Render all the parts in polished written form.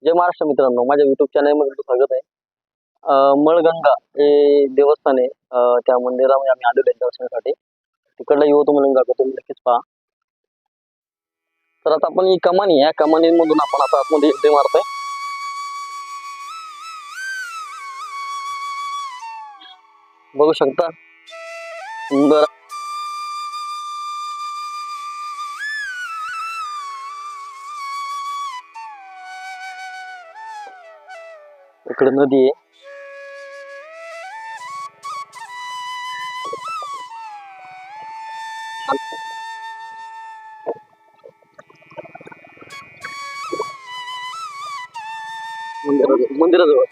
जय महाराष्ट्र मित्रांनो, माझ्या युट्यूब चॅनलमध्ये तुमचं स्वागत आहे. मळगंगा हे देवस्थान आहे. त्या मंदिरामध्ये आम्ही आलेलो आहे दर्शनासाठी. तिकडला व्ह्यू तुम्हाला दाखवतो, तुम्ही नक्कीच पहा. तर आता आपण ही कमानी आहे, कमानीमधून आपण आता आतमध्ये एंट्री मारतोय. बघू शकता सुंदर इकडे नदी आहे. मंदिराजवळ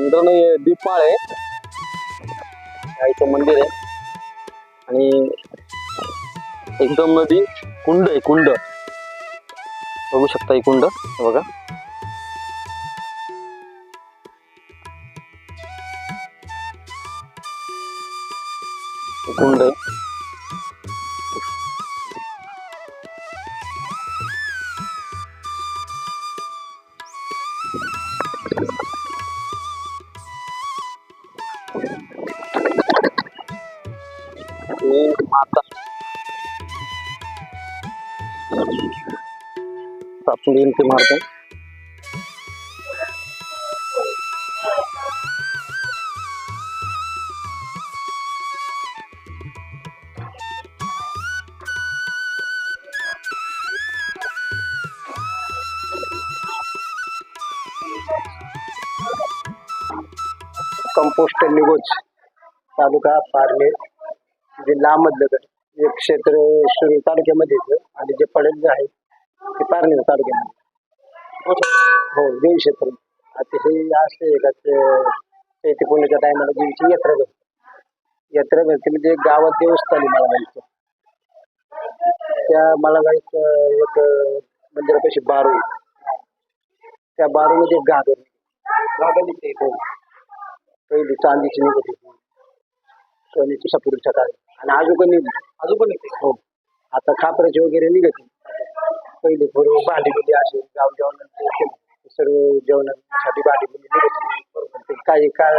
मित्रांनो हे दीपमाळ आहे, गाईचं मंदिर आहे आणि एकदम नदी कुंड आहे. कुंड बघू शकता, ही कुंड बघा. कुंड आहे. माता आपण एंट्री मारतो. कंपोस्ट निगोज, तालुका पारनेर, जिल्हा अहमदनगर. एक क्षेत्र शिरूर तालुक्यामध्ये येतं आणि जे पडेल आहे ते पारनेर तालुक्यामध्ये. हो, देवी क्षेत्र अतिशय असते का चैत्र पौर्णिमेच्या टायमाला देवीची यात्रा भरते. यात्रा भरते म्हणजे गावात देवस्थानी मला जायचं. त्या मला जायचं एक मंदिरापाशी बारू, त्या बारूमध्ये एक गागर निघते. पहिली चांदीची निघत होती, सोन्याची सपुरीच्या काळी, आणि अजून पण निघते. हो, आता खापराची वगैरे निघते. पहिले पूर्व भांडी असे गाव जेवणाचे सर्व जेवणासाठी भांडी निघत होती. काही काळ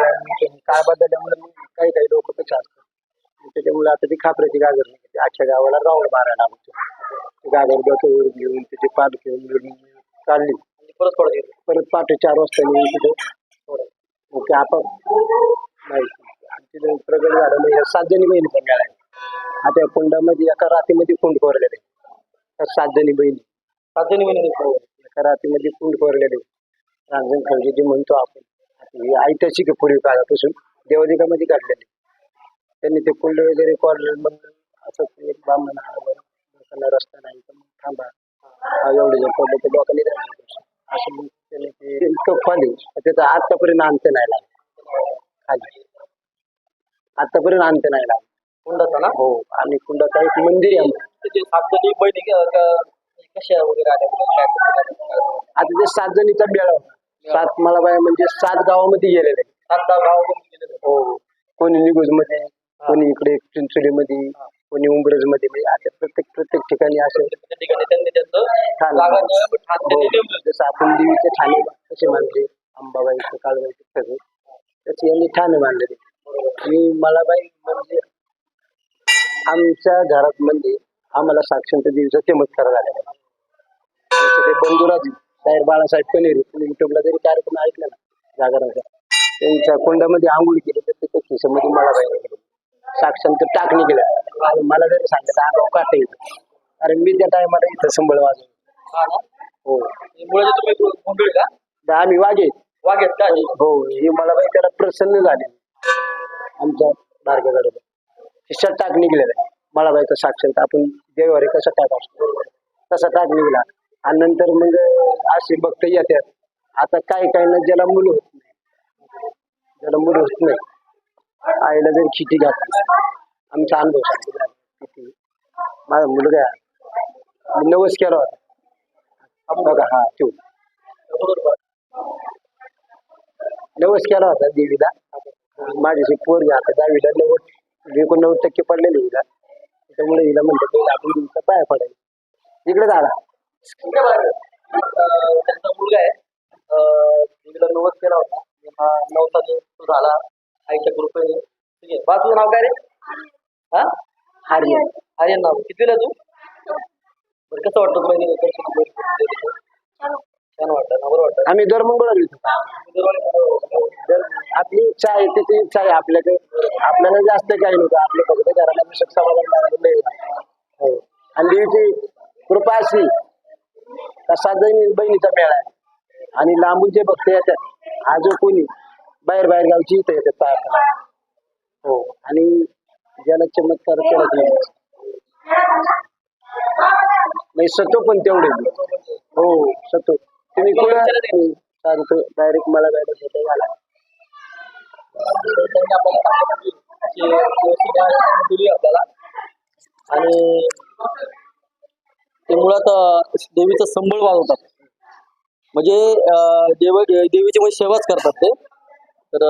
बदलल्यामुळे काही लोक कसे असतात, त्याच्यामुळे आता ती खापराची गागर निघते. आजच्या गावाला राऊंड मारायला लागतो. गागर डोक्यावर घेऊन त्याची पाठ घेऊन काढली, परत पहाटे 4 वाजता येऊन तिथे ओके आपण नाही. आणि तिथे प्रगट झालं म्हणजे 7 जणी बहिणीचा मेळा आहे. आता या कुंडामध्ये एका रातीमध्ये कुंड कोरलेले, 7 जणी बहिणी एका रातीमध्ये कुंड कोरलेले. रांजण खवजे जे म्हणतो आपण, ऐतिहासिक आहे. पूर्वी काळापासून देवादिकामध्ये काढलेले त्यांनी ते कुंड वगैरे कोरले. मग असं एक ब्राह्मण लोकांना रस्ता नाही तर मग थांबा, एवढे जर पडले तर लोकांनी राहायचं असं. मग त्याने ते इतकं खाली त्याचा आतापर्यंत अंत नाही लागला. खाली आतापर्यंत अंत नाही लागला कुंडाचा ना. हो, आणि कुंडाचा एक मंदिर आहे. कशा वगैरे आता ते 7 जणीचा मेळा होता. 7 मला बाय म्हणजे 7 गावामध्ये गेलेले. 7 गावामध्ये. हो, कोणी निगोज मध्ये, कोणी इकडे चिंचोलीमध्ये, कोणी उंबरज मध्ये. आता प्रत्येक ठिकाणी असं जसं आपण देवीचे ठाणे कसे मानले, अंबाबाईचे, काळबाईचे सगळे तसे यांनी ठाणे मानलेले. आणि मला बाई म्हणजे आमच्या घरात म्हणजे आम्हाला साक्षात देवीचा चमत्कार झालेला. आमचे ते बंधुराज साहेब बाळासाहेब कनेरी, युट्यूबला जरी कार्यक्रम ऐकला ना जागराचा, त्यांच्या कुंडामध्ये आंघोळ केली तर त्याच्या खिशामध्ये मला बाई गेली साक्षात टाक निघाल्या. मला जरी सांगितलं आगाव काटा येतं, कारण मी त्या टायमाला इथं संबळ वाजवतो. हो, आम्ही वाघेत का. हो, हे मला बाई त्याला प्रसन्न झाले. आमच्या बारक्याकडे खिशात टाक निघलेला आहे. मला बाईचा साक्षात आपण देवारे कसा टाक असतो तसा टाक निघला. आणि नंतर मग असे भक्त येतात. आता काही ना ज्याला मुलं होत नाही, आईला जर खिटी घातली. आमचा अनुभव सांगतो. किती माझा मुलगा नवस केला होता बघा. हा, तो नवस केला होता देवीला. माझ्याशी पोरगी आता 10वीला 89% पडलेले हिला. त्याच्यामुळे हिला म्हणतात आपण देवीचा पाया पडायला. इकडे झाला त्यांचा मुलगा आहे देवीला नवस केला होता हा नवसाने तो झाला आईच्या कृपेने. ठीक आहे बा तुझं नाव काय रे? हा आर्यन आर्यन नाव. कितीला तू? बरं कसं वाटतं तुला छान वाटतं ना? बरं वाटतं. आम्ही दर मंगळवारी येतो. आपली इच्छा आहे तिची इच्छा आहे आपल्याकडे आपल्याला जास्त काही नव्हतं आपल्या फक्त घराला अभिषेक समाधान मिळालेलं आहे. हो आणि देवीची कृपा अशी का 7 बहिणीचा मेळा आहे आणि लांबून जे भक्त येतात आज कोणी बाहेर गावची इथे येतात प्रार्थना. हो आणि ज्याला चमत्कार केला नाही सतो पण तेवढे हो सतो तुम्ही कुठं सांगतो डायरेक्ट मला डायरेक्ट होता झाला त्यांनी आपल्याला दिली आपल्याला आणि ते मुळात देवीचं संबळ वाजवतात म्हणजे देवीची म्हणजे सेवाच करतात ते. तर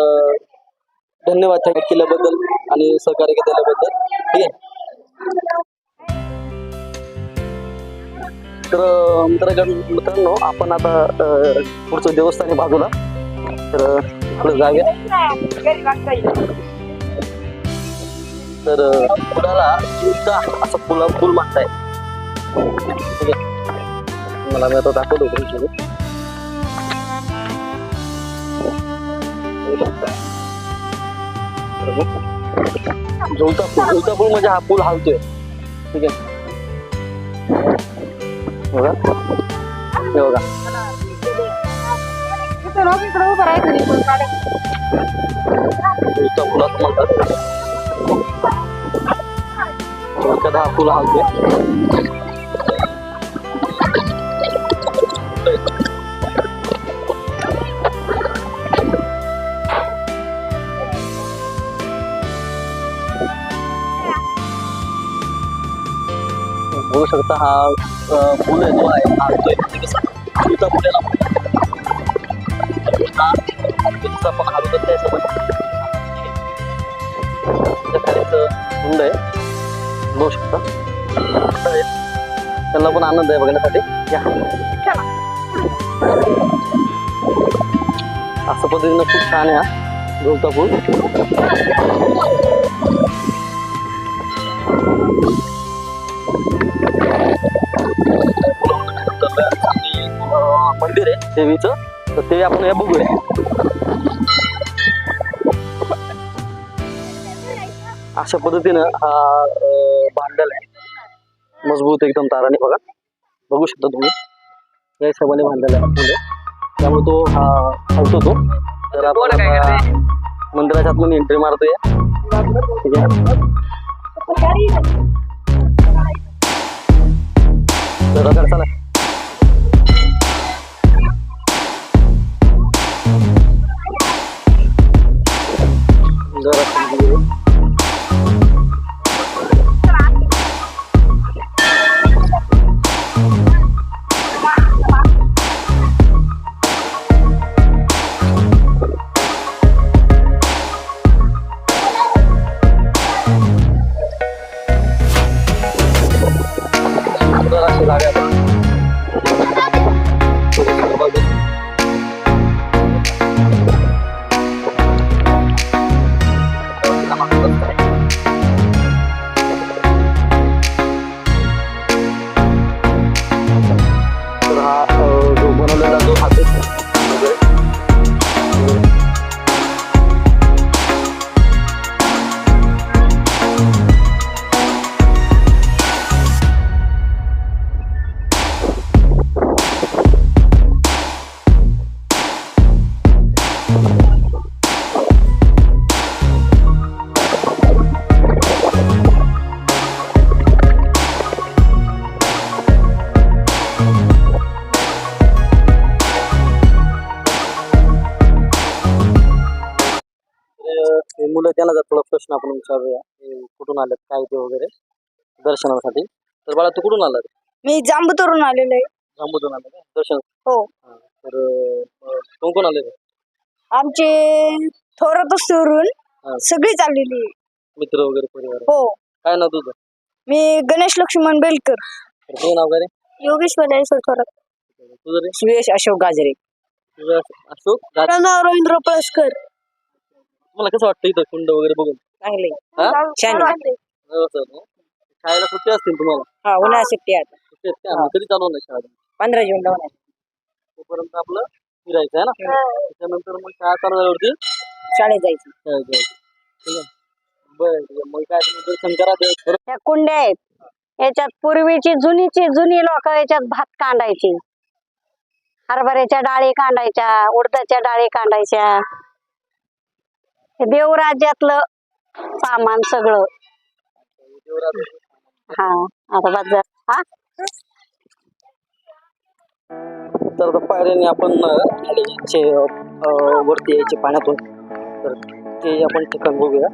धन्यवाद त्या केल्याबद्दल आणि सहकार्य केल्याबद्दल. ठीक आहे तर मित्रांनो आपण आता पुढचं देवस्थान आहे बाजूला तर इकडे जाऊया. तर पुलाला इतका असं पूल म्हणताय. ठीक आहे मला मी आता दाखवतो झुलता पूल म्हणजे हा पूल हालतोय. ठीक आहे बघा हे बघा झुलता पूल असं म्हणतात. थोडक्यात हा पूल हालतोय. बघू शकता हा पूल आहे जो आहे हालतोय झुलता पूल याला पण हालत त्याचं पण खालीच मुंड आहे बघू शकता. त्यांना पण आनंद आहे बघण्यासाठी. असं पद्धतीनं खूप छान आहे हा झुलता पूल. मंदिर आहे देवीचं तर ते आपण हे बघूया. अशा पद्धतीनं हा भांडल आहे मजबूत एकदम ताराने बघा बघू शकता तुम्ही या हिशोबाने भांडल आहे फुले त्यामुळे तो हा हलतो तो. तर आपण मंदिराच्या आतमध्ये एंट्री मारतोय. ठीक आहे जरा चला जरा मुलं त्यांना जर थोडा प्रश्न आपण विचारूया कुठून आलेत काय ते वगैरे दर्शनासाठी. तर बाळा तू कुठून आला? मी जांबूतवरून आलेलो आहे. जांबूतून आला का दर्शन? हो. तर कोण कोण आले? आमचे थोरातूरून सगळी चाललेली मित्र वगैरे परिवार? हो. काय नाव तुझं? मी गणेश लक्ष्मण बेलकर. तुझं नाव काय रे? योगेश वनैसर थोरात. तुझं रे? सुयश अशोक गाजरे. तुझं अशोक गाजरे. माझं नाव रवींद्र पळसकर. तुम्हाला कसं वाटतं इथं कुंड वगैरे बघून? चांगले. हा? छान आहे. व्यवस्थित आहे. शाळेला सुट्टी असतील तुम्हाला? हा उन्हाळा सुट्टी आता सुट्टी असते का? कधी चालू होणार शाळा? 15 जून ला होणार. तोपर्यंत आपलं फिरायचं आहे ना. त्याच्यानंतर मग शाळा चालू झाल्यावरती शाळेत जायचं. शाळेत जायचं. ठीक आहे. बरं मग काय तुम्ही दर्शन करा देव. त्या कुंड्या आहेत याच्यात पूर्वीची जुनी लोक याच्यात भात कांडायची, हरभऱ्याच्या डाळी कांडायच्या, उडदाच्या डाळी कांडायच्या. हे देवराज्यातलं सामान सगळं. हा आता बस हा. तर आता पायऱ्याने आपण खालीचे वरती यायचे पाण्यातून, तर ते आपण ठिकाण बघूया.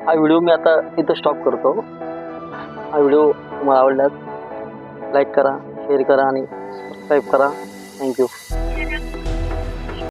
हा व्हिडिओ मी आता इथं स्टॉप करतो. हा व्हिडिओ तुम्हाला आवडल्यास लाईक करा, शेअर करा आणि सबस्क्राईब करा. थँक्यू.